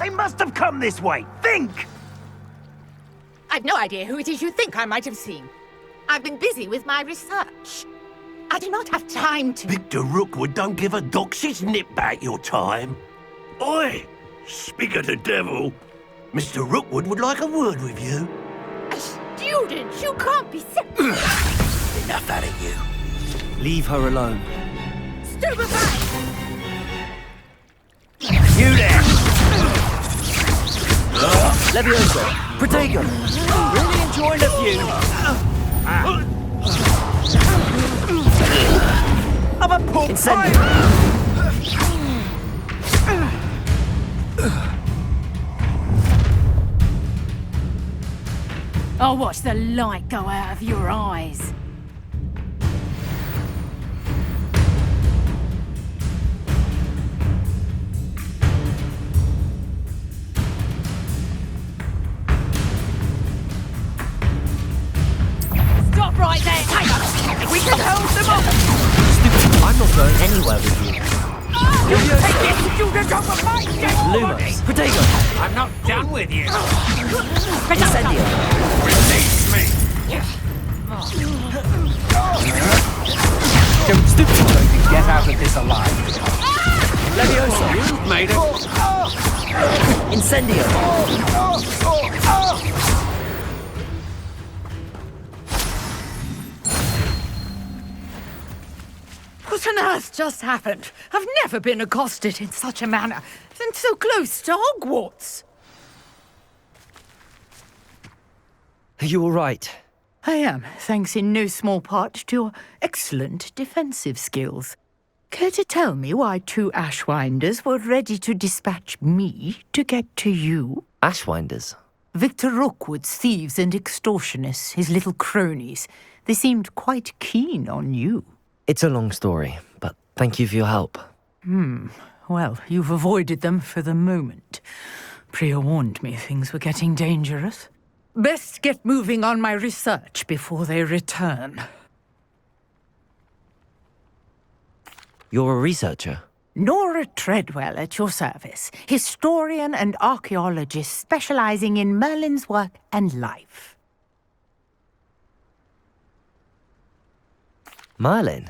They must have come this way. Think! I've no idea who it is you think I might have seen. I've been busy with my research. I do not have time to... Victor Rookwood don't give a doxy's nip back your time. Oi! Speak of the devil. Mr. Rookwood would like a word with you. A student? You can't be so... Enough out of you. Leave her alone. Stupefy! You there! Levioso! Protego! Really enjoying the view. I'm a poor I'll watch the light go out of your eyes. Stop right there! Hang on! We can hold them off! Stupid, I'm not going anywhere with you. Take this student over my dead body! Lumos! Protego! I'm not done with you! Incendio! Release me! Don't stupid going to get out of this alive. Levioso! You've made it! Incendio! What on earth just happened? I've never been accosted in such a manner, and so close to Hogwarts. Are you all right? I am, thanks in no small part to your excellent defensive skills. Care to tell me why two Ashwinders were ready to dispatch me to get to you? Ashwinders? Victor Rookwood's thieves and extortionists, his little cronies. They seemed quite keen on you. It's a long story, but thank you for your help. Well, you've avoided them for the moment. Priya warned me things were getting dangerous. Best get moving on my research before they return. You're a researcher? Nora Treadwell at your service, historian and archaeologist specializing in Merlin's work and life. Merlin?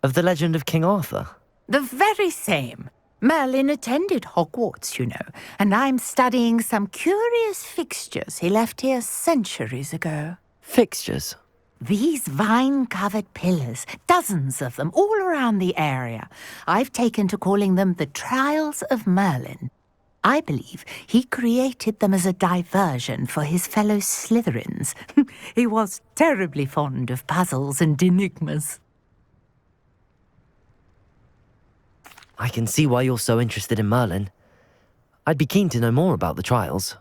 Of the legend of King Arthur? The very same. Merlin attended Hogwarts, you know, and I'm studying some curious fixtures he left here centuries ago. Fixtures? These vine-covered pillars, dozens of them, all around the area. I've taken to calling them the Trials of Merlin. I believe he created them as a diversion for his fellow Slytherins. He was terribly fond of puzzles and enigmas. I can see why you're so interested in Merlin. I'd be keen to know more about the trials.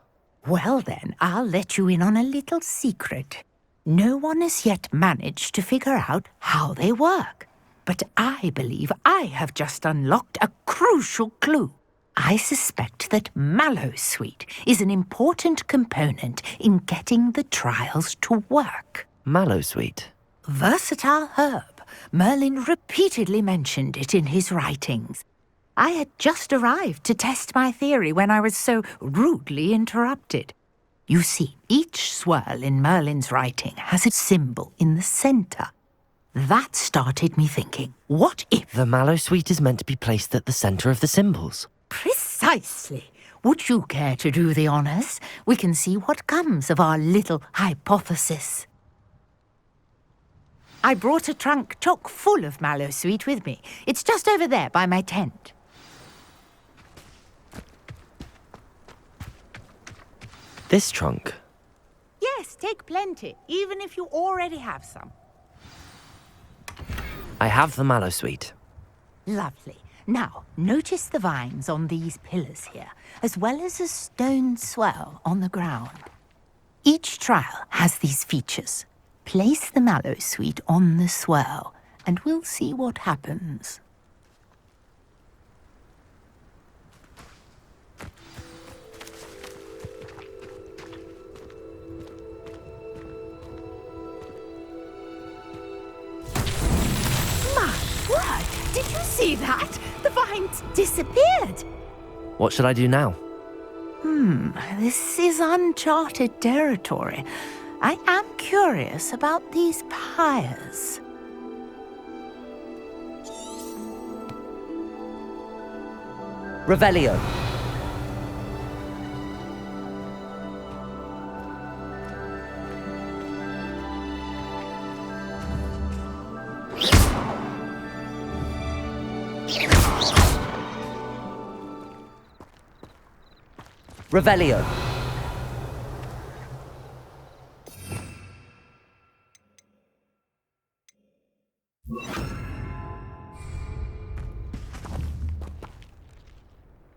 Well then, I'll let you in on a little secret. No one has yet managed to figure out how they work. But I believe I have just unlocked a crucial clue. I suspect that Mallowsweet is an important component in getting the trials to work. Mallowsweet? Versatile herb. Merlin repeatedly mentioned it in his writings. I had just arrived to test my theory when I was so rudely interrupted. You see, each swirl in Merlin's writing has a symbol in the centre. That started me thinking, what if... The Mallowsweet is meant to be placed at the centre of the symbols. Precisely. Would you care to do the honours? We can see what comes of our little hypothesis. I brought a trunk chock full of Mallowsweet with me. It's just over there by my tent. This trunk? Yes, take plenty, even if you already have some. I have the Mallowsweet. Lovely. Now, notice the vines on these pillars here, as well as a stone swell on the ground. Each trial has these features. Place the Mallowsweet on the swell, and we'll see what happens. My word! Did you see that? The vines disappeared. What should I do now? This is uncharted territory. I am curious about these pyres. Revelio. Revelio.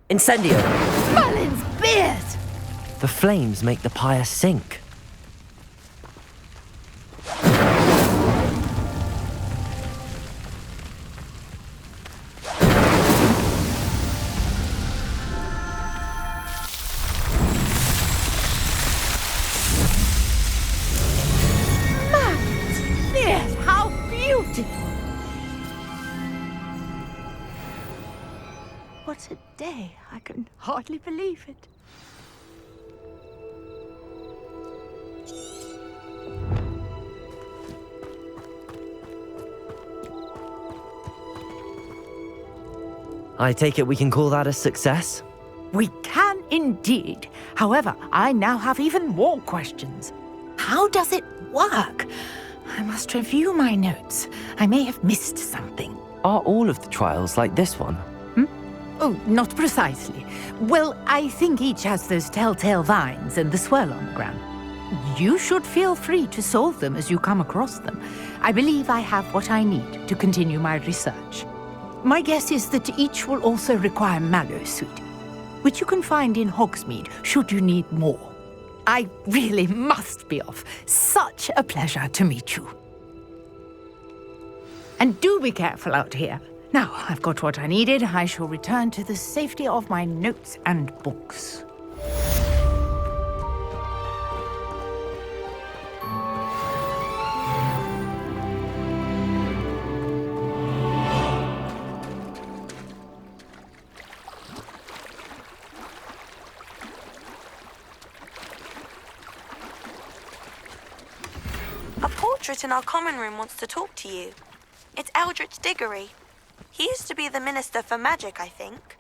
Incendio. Merlin's beard! The flames make the pyre sink. Merlin's beard! How beautiful! What a day. I can hardly believe it. I take it we can call that a success? We can indeed. However, I now have even more questions. How does it work? I must review my notes. I may have missed something. Are all of the trials like this one? Oh, not precisely. Well, I think each has those telltale vines and the swirl on the ground. You should feel free to solve them as you come across them. I believe I have what I need to continue my research. My guess is that each will also require Mallowsweet, which you can find in Hogsmeade should you need more. I really must be off. Such a pleasure to meet you. And do be careful out here. Now, I've got what I needed. I shall return to the safety of my notes and books. A portrait in our common room wants to talk to you. It's Eldritch Diggory. He used to be the Minister for Magic, I think.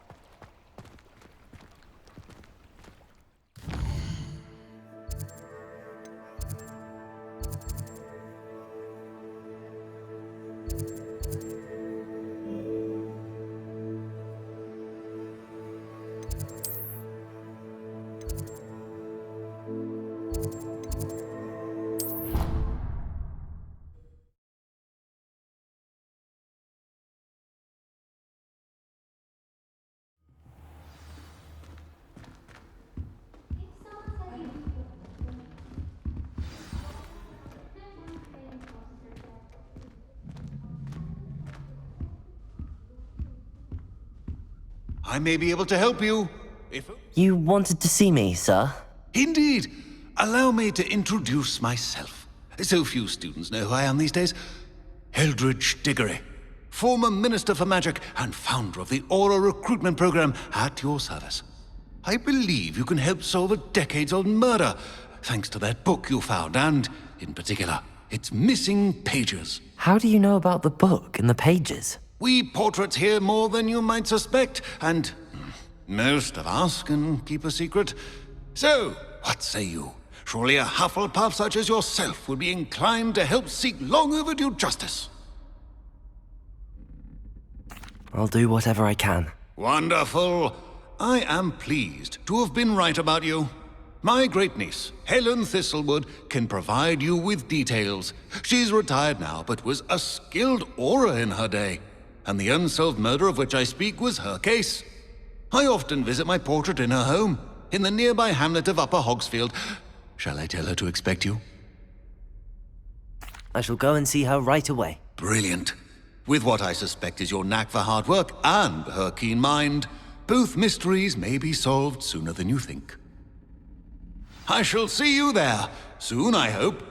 I may be able to help you, if... You wanted to see me, sir? Indeed. Allow me to introduce myself. So few students know who I am these days. Eldritch Diggory, former Minister for Magic and founder of the Aura Recruitment Program, at your service. I believe you can help solve a decades-old murder, thanks to that book you found, and, in particular, its missing pages. How do you know about the book and the pages? We portraits hear more than you might suspect, and most of us can keep a secret. So, what say you? Surely a Hufflepuff such as yourself would be inclined to help seek long overdue justice. I'll do whatever I can. Wonderful. I am pleased to have been right about you. My great-niece, Helen Thistlewood, can provide you with details. She's retired now, but was a skilled aura in her day. And the unsolved murder of which I speak was her case. I often visit my portrait in her home, in the nearby hamlet of Upper Hogsfield. Shall I tell her to expect you? I shall go and see her right away. Brilliant. With what I suspect is your knack for hard work and her keen mind, both mysteries may be solved sooner than you think. I shall see you there, soon I hope.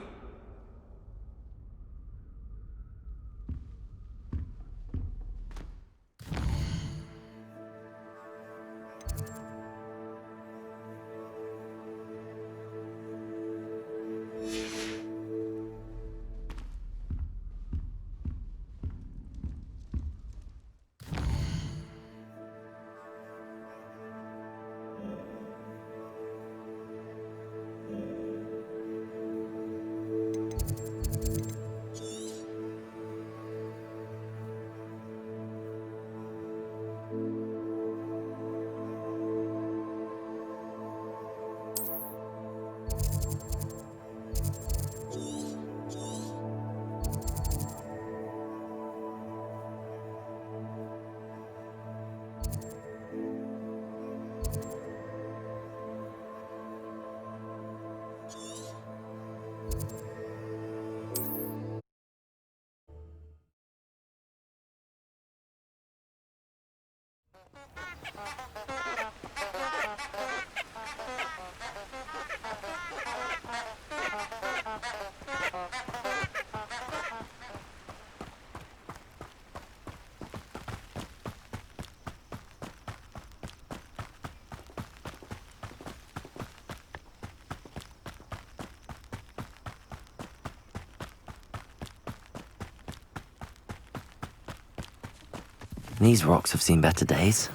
These rocks have seen better days.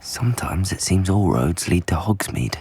Sometimes it seems all roads lead to Hogsmeade.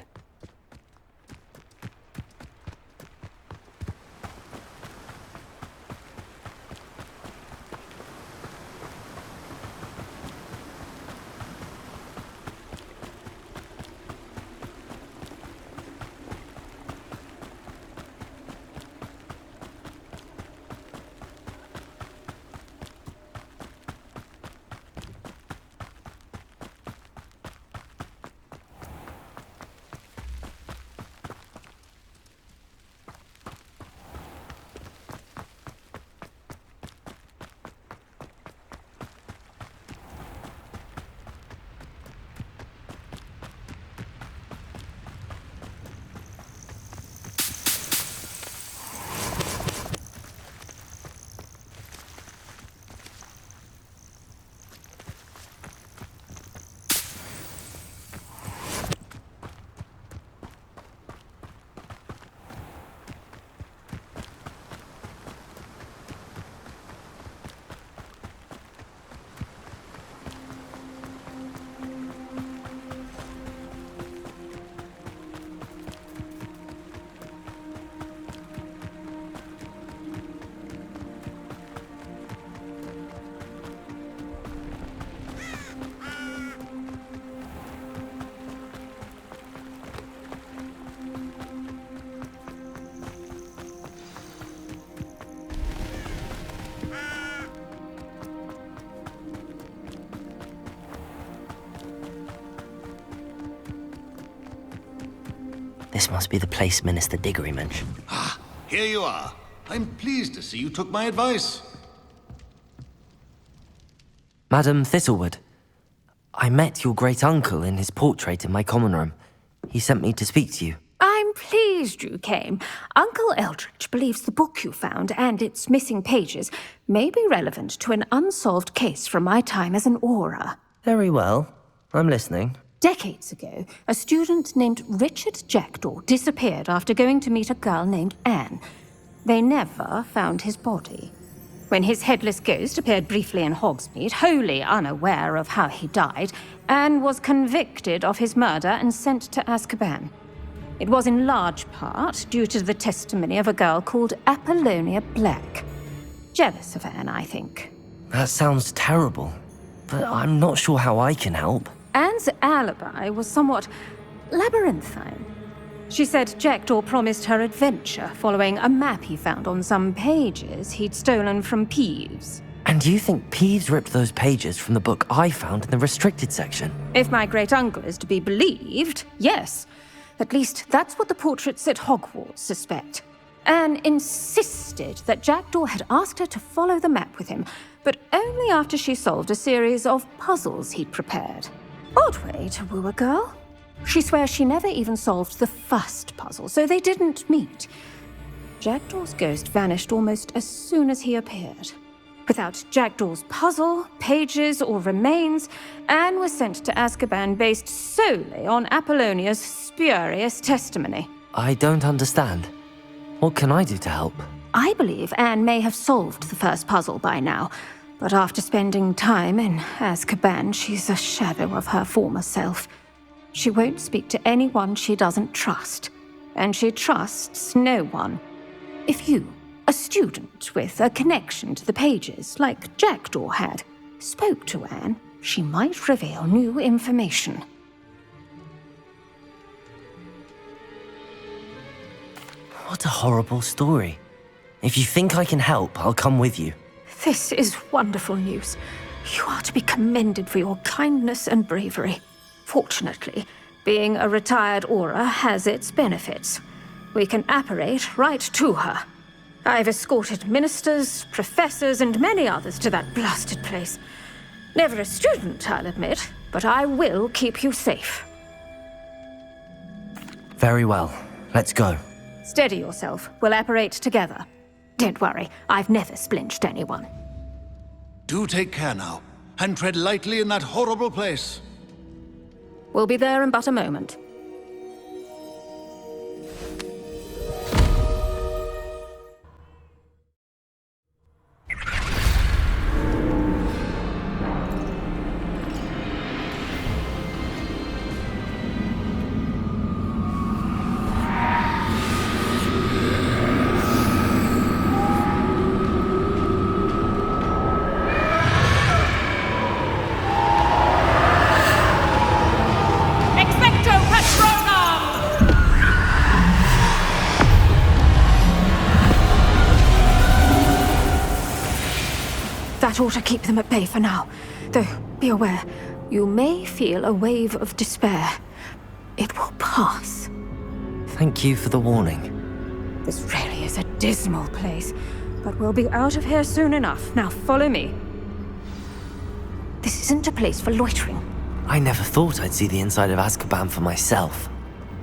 This must be the place Minister Diggory mentioned. Ah, here you are. I'm pleased to see you took my advice. Madam Thistlewood, I met your great-uncle in his portrait in my common room. He sent me to speak to you. I'm pleased you came. Uncle Eldridge believes the book you found and its missing pages may be relevant to an unsolved case from my time as an aura. Very well. I'm listening. Decades ago, a student named Richard Jackdaw disappeared after going to meet a girl named Anne. They never found his body. When his headless ghost appeared briefly in Hogsmeade, wholly unaware of how he died, Anne was convicted of his murder and sent to Azkaban. It was in large part due to the testimony of a girl called Apollonia Black. Jealous of Anne, I think. That sounds terrible, but I'm not sure how I can help. Anne's alibi was somewhat labyrinthine. She said Jackdaw promised her adventure following a map he found on some pages he'd stolen from Ps5. And you think Ps5 ripped those pages from the book I found in the restricted section? If my great-uncle is to be believed, yes. At least that's what the portraits at Hogwarts suspect. Anne insisted that Jackdaw had asked her to follow the map with him, but only after she solved a series of puzzles he'd prepared. Odd way to woo a girl. She swears she never even solved the first puzzle, so they didn't meet. Jackdaw's ghost vanished almost as soon as he appeared. Without Jackdaw's puzzle, pages, or remains, Anne was sent to Azkaban based solely on Apollonia's spurious testimony. I don't understand. What can I do to help? I believe Anne may have solved the first puzzle by now, But after spending time in Azkaban, she's a shadow of her former self. She won't speak to anyone she doesn't trust, and she trusts no one. If you, a student with a connection to the pages, like Jackdaw had, spoke to Anne, she might reveal new information. What a horrible story. If you think I can help, I'll come with you. This is wonderful news. You are to be commended for your kindness and bravery. Fortunately, being a retired Auror has its benefits. We can apparate right to her. I've escorted ministers, professors, and many others to that blasted place. Never a student, I'll admit, but I will keep you safe. Very well. Let's go. Steady yourself. We'll apparate together. Don't worry, I've never splinched anyone. Do take care now, and tread lightly in that horrible place. We'll be there in but a moment. That ought to keep them at bay for now. Though, be aware, you may feel a wave of despair. It will pass. Thank you for the warning. This really is a dismal place, but we'll be out of here soon enough. Now follow me. This isn't a place for loitering. I never thought I'd see the inside of Azkaban for myself.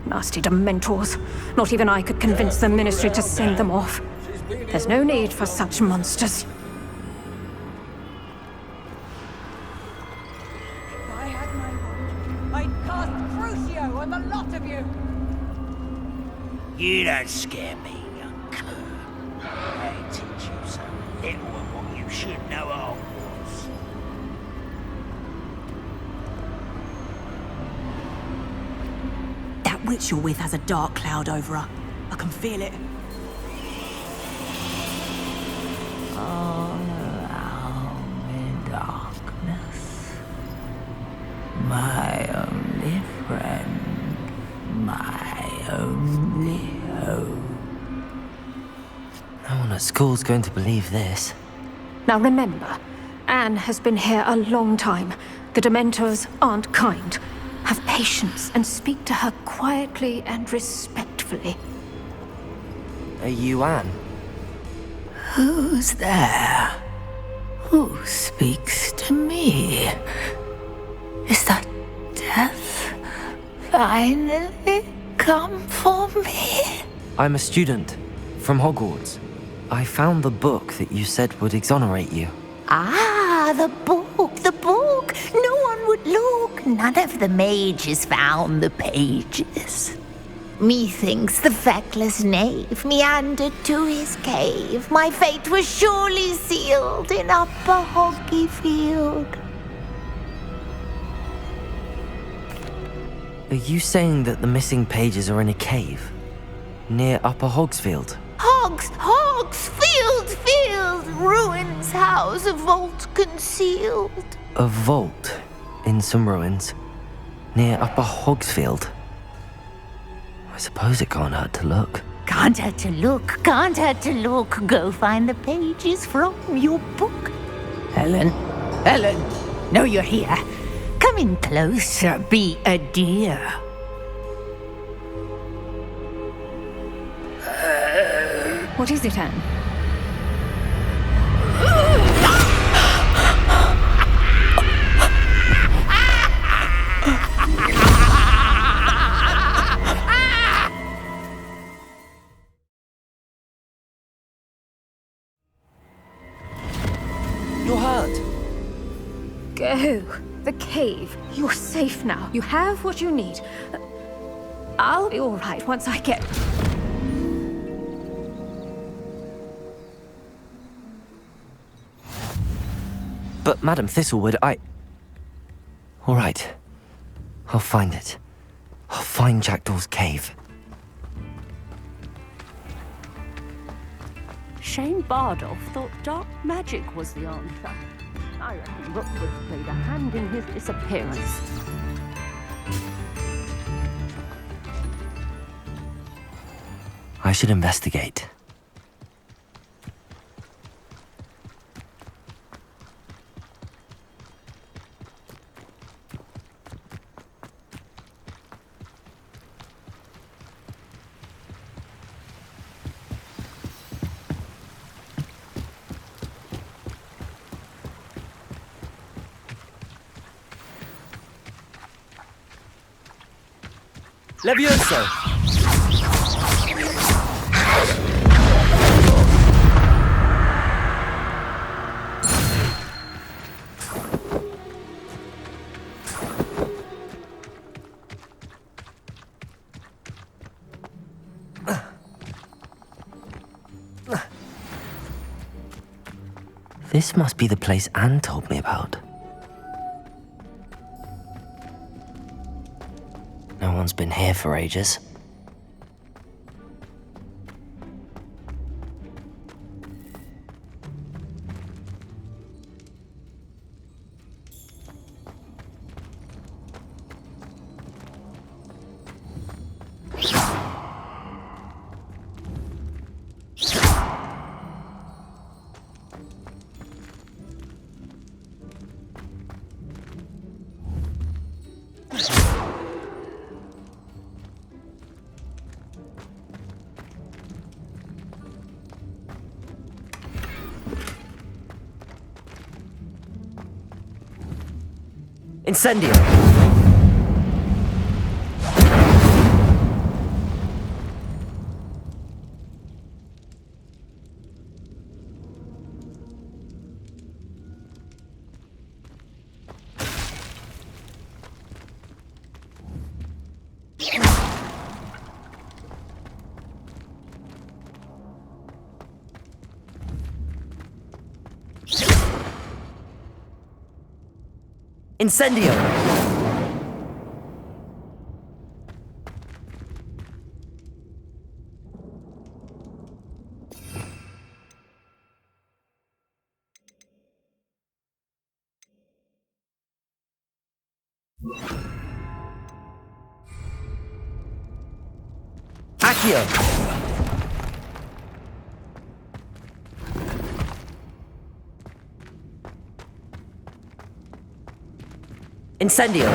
Nasty Dementors. Not even I could convince the Ministry to send them off. There's no need for such monsters. You don't scare me, young cur. I teach you so little of what you should know of. That witch you're with has a dark cloud over her. I can feel it. All around me darkness. My only friend. My only hope. No one at school's going to believe this. Now remember, Anne has been here a long time. The Dementors aren't kind. Have patience and speak to her quietly and respectfully. Are you Anne? Who's there? Who speaks to me? Is that death finally come for me? I'm a student from Hogwarts. I found the book that you said would exonerate you. Ah, the book, the book. No one would look. None of the mages found the pages. Methinks the feckless knave meandered to his cave. My fate was surely sealed in Upper Hoggyfield. Are you saying that the missing pages are in a cave? Near Upper Hogsfield? Field, ruins house, a vault concealed. A vault in some ruins near Upper Hogsfield. I suppose it can't hurt to look. Can't hurt to look. Go find the pages from your book. Helen, know you're here. Come in closer, be a dear. What is it, Anne? You're hurt. Go. The cave. You're safe now. You have what you need. I'll be all right once I get... But Madam Thistlewood, All right. I'll find it. I'll find Jackdaw's cave. Shane Bardolph thought dark magic was the answer. I reckon Rookwood played a hand in his disappearance. I should investigate. Levioso! This must be the place Anne told me about. No one's been here for ages. Incendio! Incendio! Accio! Incendio!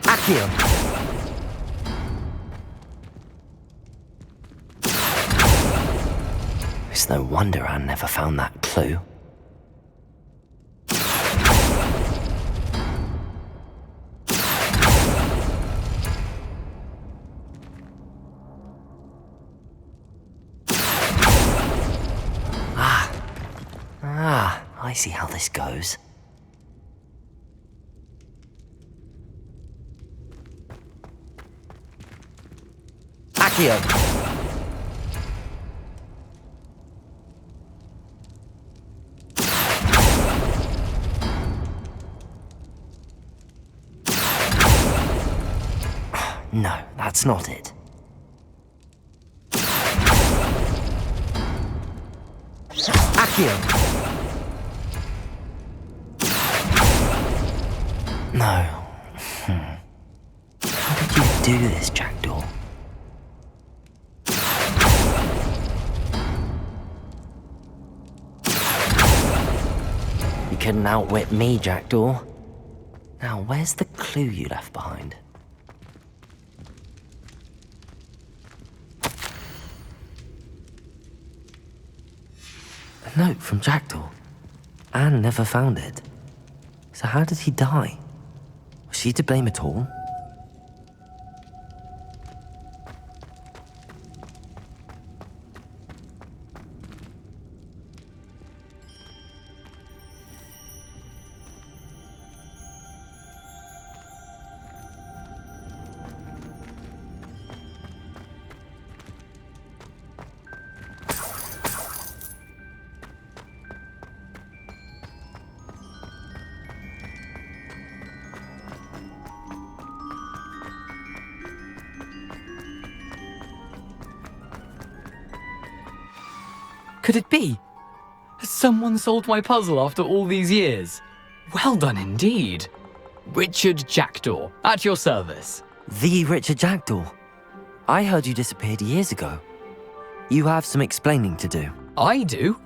Accio! It's no wonder Anne never found that clue. I see how this goes. Accio! No, that's not it. Accio! No. How did you do this, Jackdaw? You couldn't outwit me, Jackdaw. Now, where's the clue you left behind? A note from Jackdaw. Anne never found it. So how did he die? Was she to blame at all? Could it be? Has someone solved my puzzle after all these years? Well done indeed. Richard Jackdaw, at your service. The Richard Jackdaw. I heard you disappeared years ago. You have some explaining to do. I do?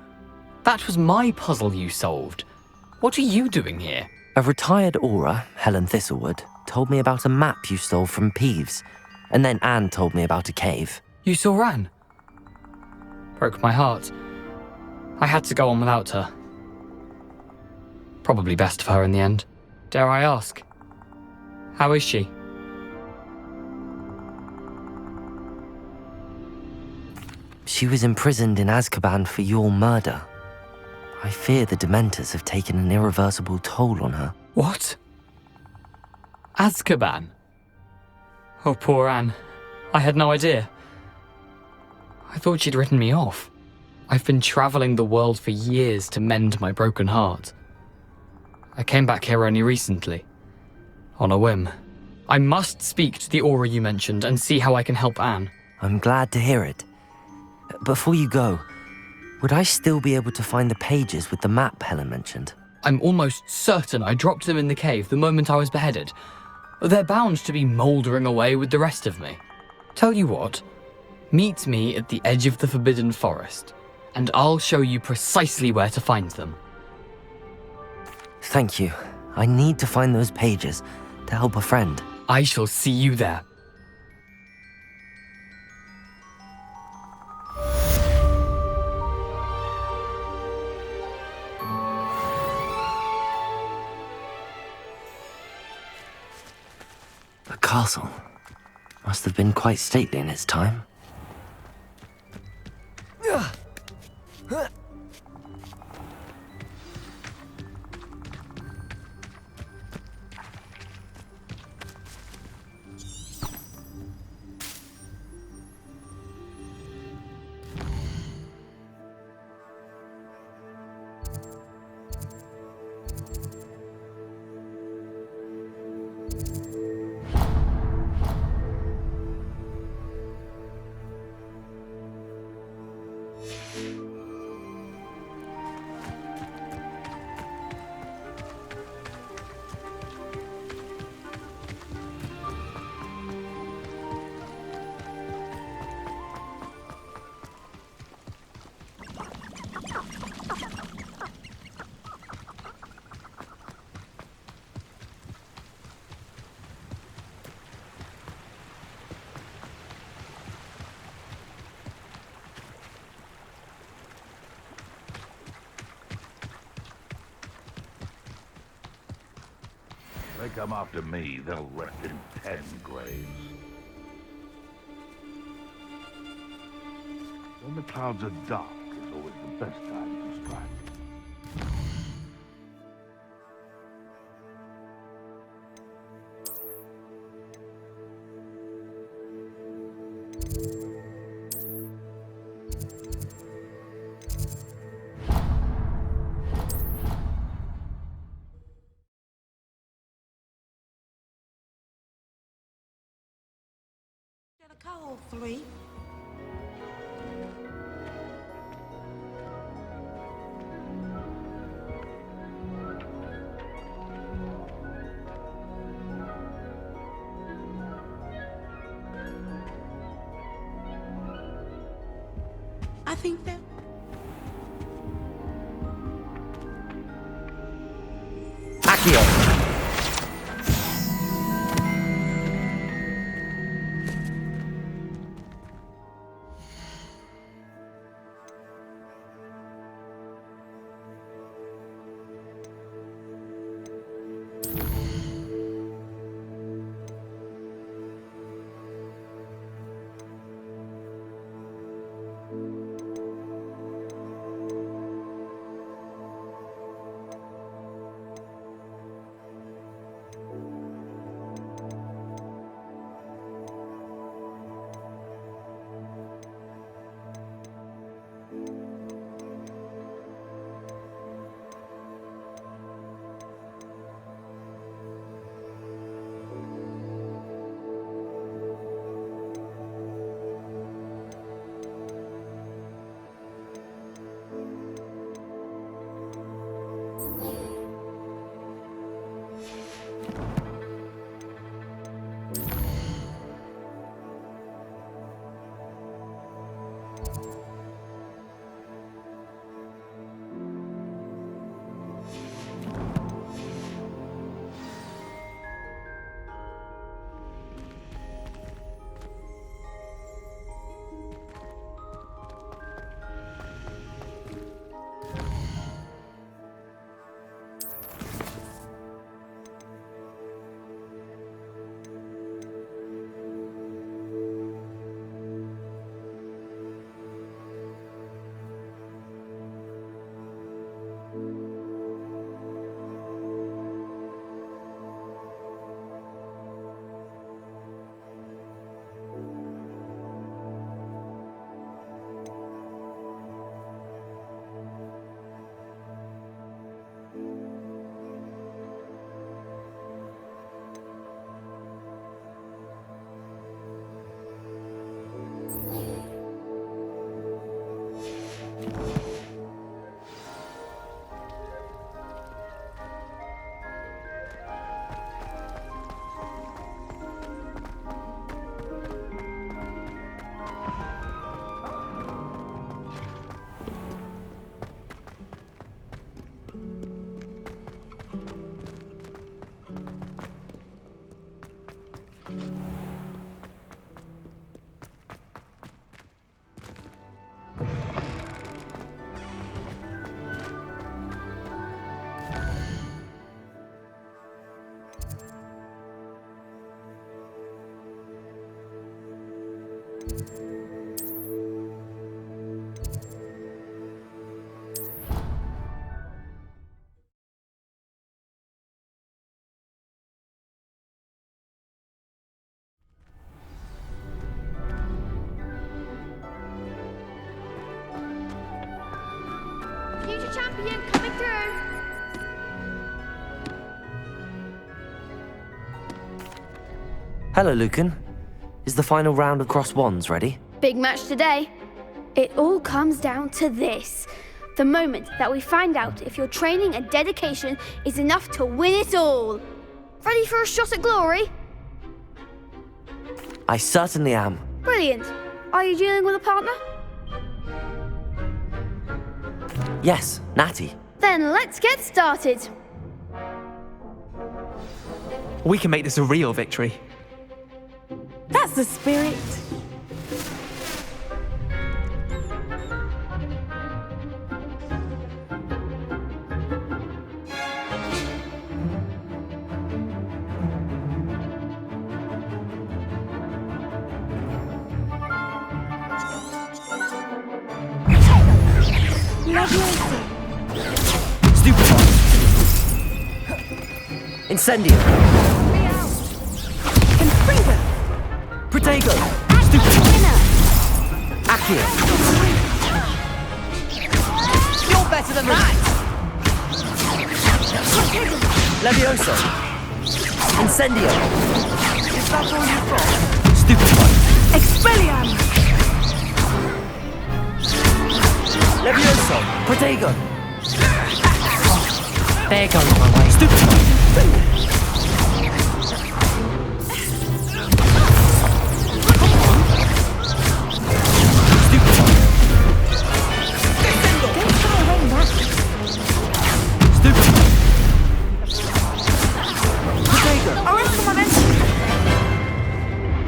That was my puzzle you solved. What are you doing here? A retired Aura, Helen Thistlewood, told me about a map you stole from Ps5, and then Anne told me about a cave. You saw Anne? Broke my heart. I had to go on without her. Probably best for her in the end. Dare I ask? How is she? She was imprisoned in Azkaban for your murder. I fear the Dementors have taken an irreversible toll on her. What? Azkaban? Oh, poor Anne. I had no idea. I thought she'd written me off. I've been traveling the world for years to mend my broken heart. I came back here only recently. On a whim. I must speak to the Aura you mentioned and see how I can help Anne. I'm glad to hear it. Before you go, would I still be able to find the pages with the map Helen mentioned? I'm almost certain I dropped them in the cave the moment I was beheaded. They're bound to be mouldering away with the rest of me. Tell you what, meet me at the edge of the Forbidden Forest, and I'll show you precisely where to find them. Thank you. I need to find those pages to help a friend. I shall see you there. The castle must have been quite stately in its time. They come after me, they'll rest in 10 graves. When the clouds are dark is always the best time to strike. Call 3. I think that Accio! Future champion coming through. Hello, Lucan. Is the final round of Cross Wands ready? Big match today. It all comes down to this. The moment that we find out if your training and dedication is enough to win it all. Ready for a shot at glory? I certainly am. Brilliant. Are you dealing with a partner? Yes, Natty. Then let's get started. We can make this a real victory. That's the spirit. Stupefy! Incendio! Confringo! Protego! Stupefy! Accio! You're better than that! Levioso! Incendio! Is that all you've got? Stupefy! Expelliarmus! Levioso! Protego! There goes my way. Stupefy!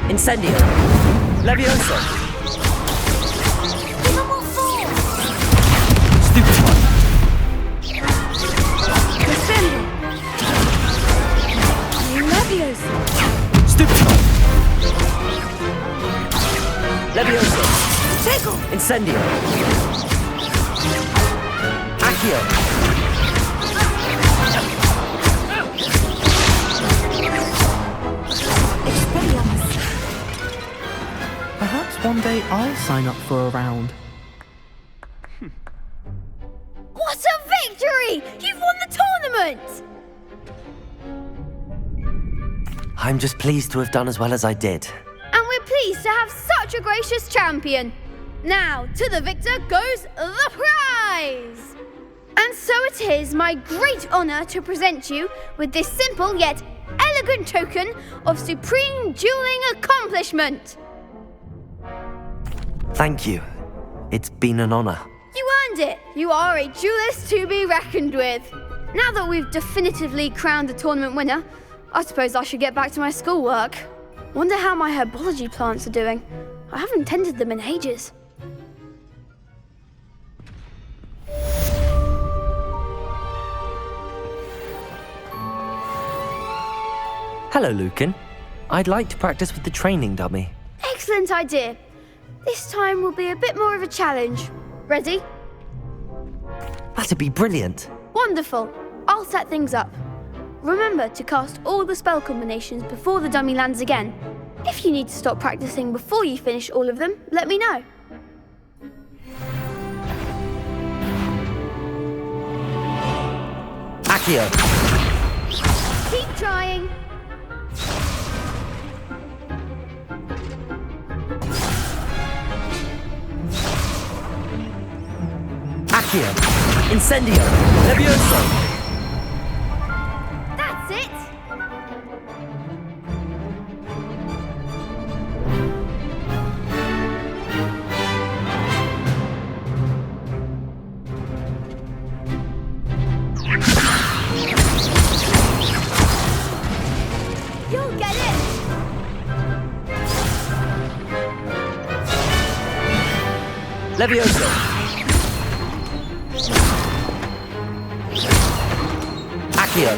Incendio! Levioso! Stupefy! Levioso! Stupefy! Levioso! Tickle! Incendio! Accio! Perhaps one day I'll sign up for a round. What a victory! You've won the tournament! I'm just pleased to have done as well as I did. And we're pleased to have such a gracious champion. Now, to the victor goes the prize! And And so it is my great honor to present you with this simple yet elegant token of supreme dueling accomplishment. Thank you. It's been an honor. You earned it. You are a duelist to be reckoned with. Now that we've definitively crowned the tournament winner, I suppose I should get back to my schoolwork. Wonder how my herbology plants are doing. I haven't tended them in ages. Hello, Lucan. I'd like to practice with the training dummy. Excellent idea. This time will be a bit more of a challenge. Ready? That'd be brilliant. Wonderful. I'll set things up. Remember to cast all the spell combinations before the dummy lands again. If you need to stop practicing before you finish all of them, let me know. Accio. Keep trying. Accio. Incendio. Levioso. That's it. You'll get it. Levioso. Accio.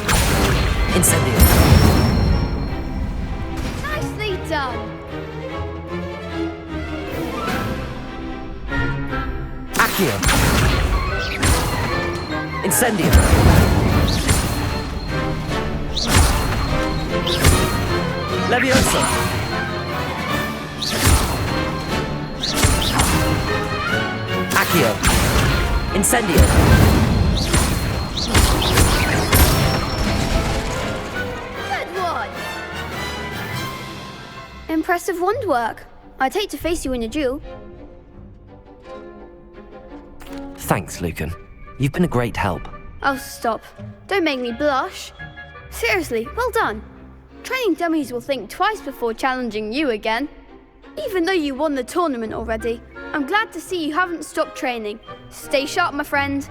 Incendio. Nicely done. Accio. Incendio. Levioso. Accio. Incendio. Good one. Impressive wand work. I'd hate to face you in a duel. Thanks, Lucan. You've been a great help. Oh, stop. Don't make me blush. Seriously, well done. Training dummies will think twice before challenging you again. Even though you won the tournament already, I'm glad to see you haven't stopped training. Stay sharp, my friend.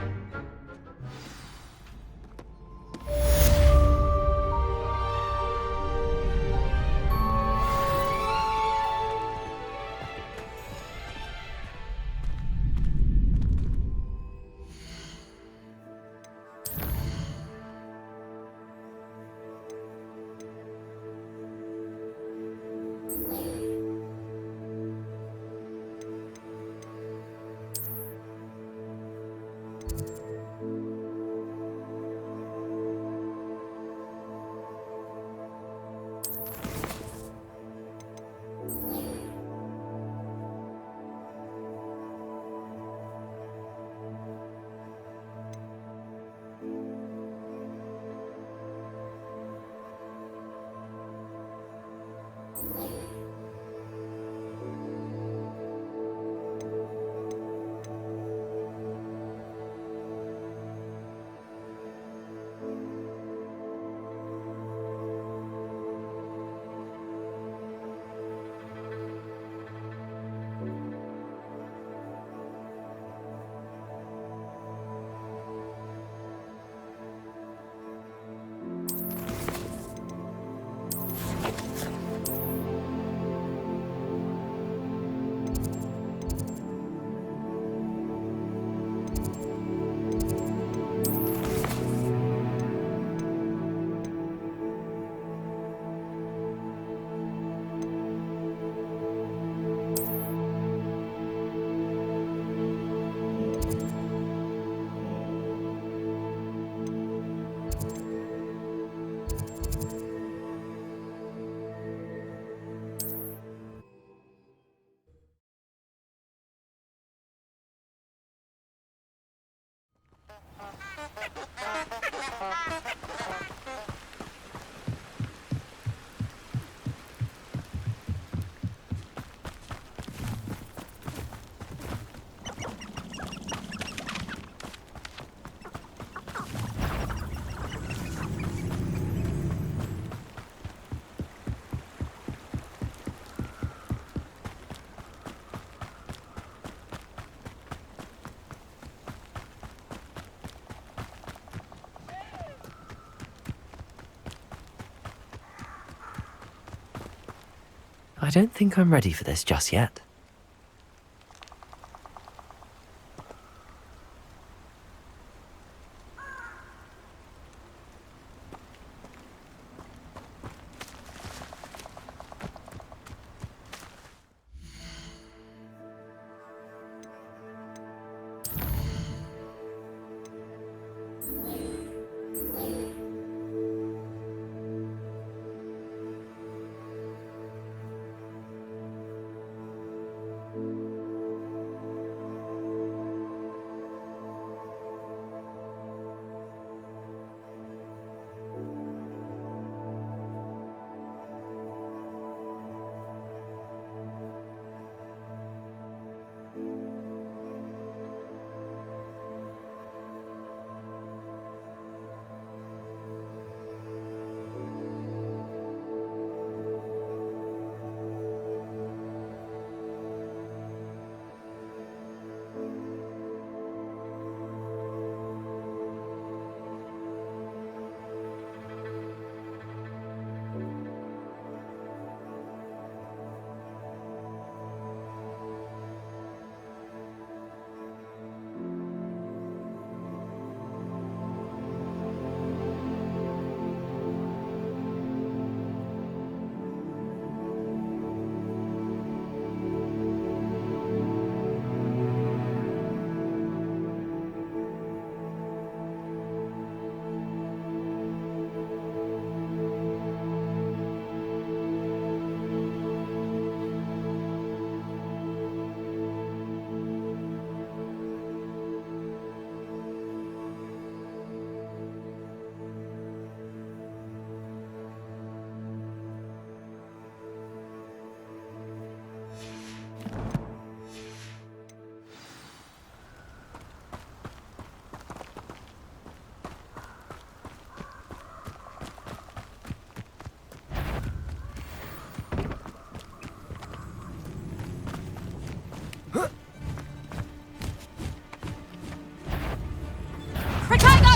I don't think I'm ready for this just yet.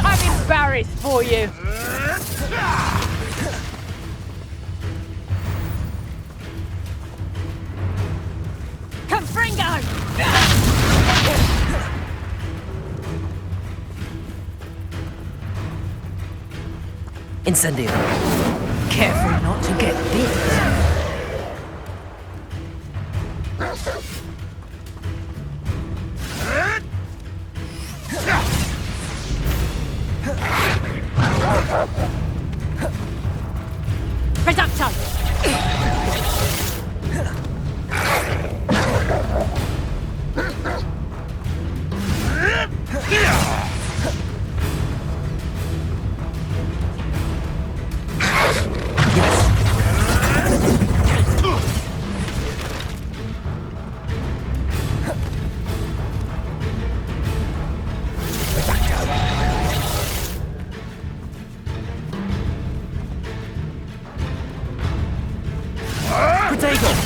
I'm embarrassed for you. Confringo! Incendio. Careful not to get bit. Reducto!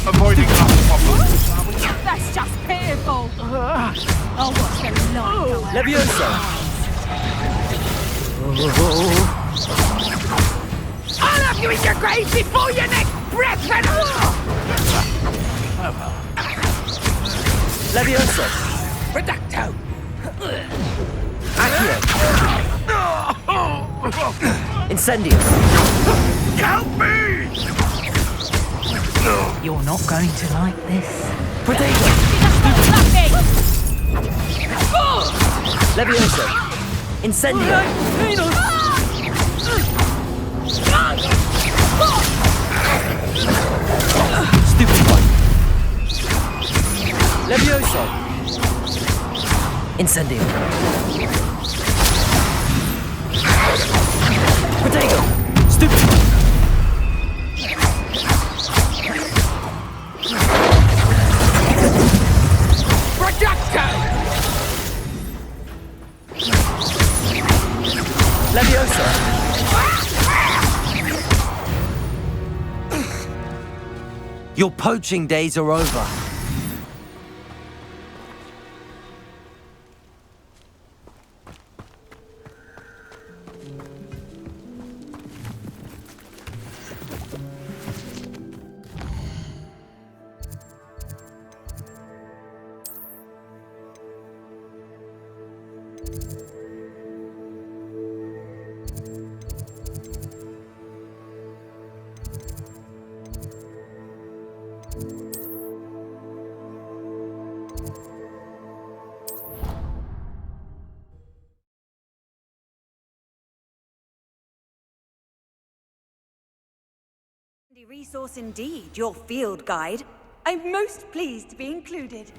Avoiding our problems. That's just pitiful. Oh, what's going on? Levioso! I'll have you in your grave before your next breath and... Levioso! Reducto! Accio! Incendio! Help me! You're not going to like this. Protego! Levioso! Incendio! Stupid one! Levioso! Incendio! Protego! Stupid one! Leviosa! Your poaching days are over. The resource indeed, your field guide. I'm most pleased to be included.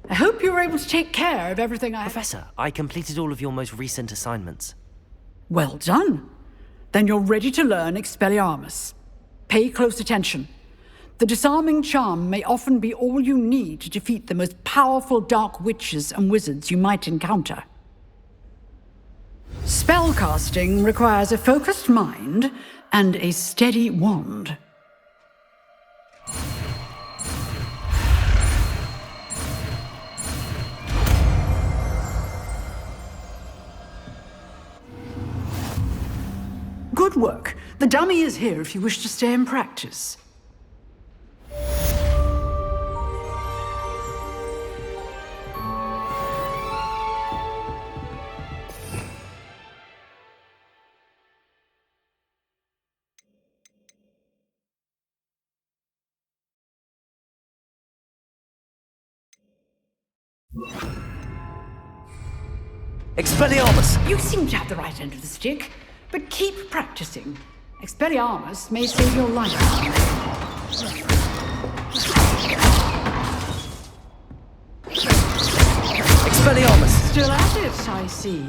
I hope you were able to take care of everything Professor, I completed all of your most recent assignments. Well done. Then you're ready to learn Expelliarmus. Pay close attention. The disarming charm may often be all you need to defeat the most powerful dark witches and wizards you might encounter. Spellcasting requires a focused mind and a steady wand. Good work. The dummy is here if you wish to stay and practice. Expelliarmus! You seem to have the right end of the stick, but keep practicing. Expelliarmus may save your life. Expelliarmus! Still at it, I see.